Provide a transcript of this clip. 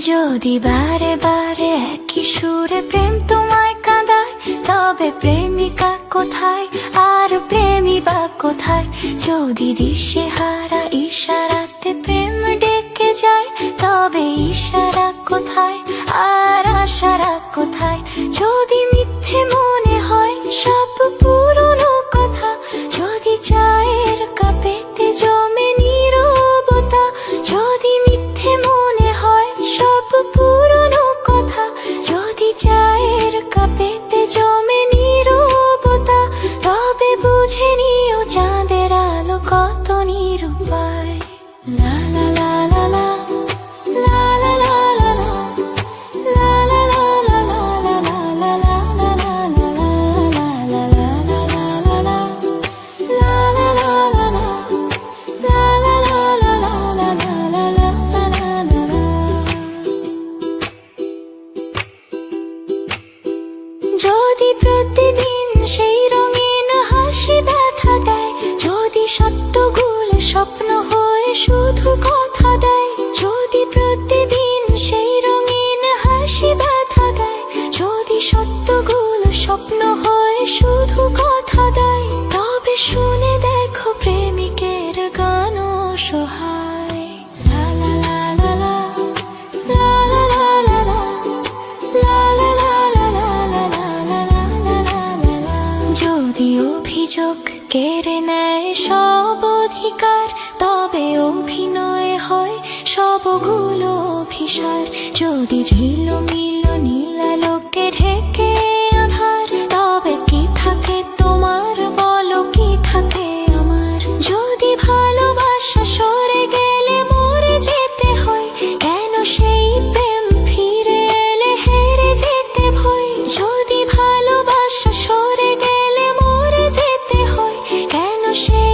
যদি বারে বারে একই সুরে প্রেম তোমায় কাঁদায়, তবে প্রেমিকা কোথায় আর প্রেমী বা কোথায়? যদি দিশেহারা ইশারাতে প্রেম ডেকে যায়, তবে ইশারা কোথায় আর আশারা কোথায়? যদি মিথ্যে মনে হয় সব পুরনো কথা, যদি চায়ের কাপেতে জমে নীরবতা, যদি মিথ্যে মনে হয় সব পুরনো কথা, যদি চায়ের কাপেতে জমে নীরবতা, তবে বুঝে নিও চাঁদের আলো কত নিরুপায়। লা লা লা লা লা, লা লা লা লা লা, লা লা লা লা লা, লা লা লা লা লা, লা লা লা লা লা, লা লা লা লা লা, লা লা লা লা লা, লা লা লা লা লা, লা লা লা লা। যদি প্রতিদিন সেই রঙিন হাসি ব্যথা দেয়, যদি সত্যগুলো স্বপ্ন হয়ে শুধু কথা দেয়, যদি প্রতিদিন সেই রঙিন হাসি ব্যথা দেয়, যদি সত্যগুলো স্বপ্ন হয়ে শুধু কথা দেয়, তবে শুনে দেখো প্রেমিকের গান অসহায়। লা লা লা লা লা, লা লা লা লা লা, লা লা লা লা লা, লা লা লা লা লা লা। যদি অভিযোগ কেড়ে নেয় সব অধিকার, তবে অভিনয় হয় সবগুলো অভিসার। যদি ঝিলমিল নীলালোকে ঢেকে আধার, তবে কি থাকে তোমার বলো, কি থাকে আমার? যদি ভালোবাসা সরে গেলে মরে যেতে হয়, কেন সেই প্রেম ফিরে এলে হেরে যেতে ভয়? যদি ভালোবাসা সরে গেলে মরে যেতে হয়, কেন সেই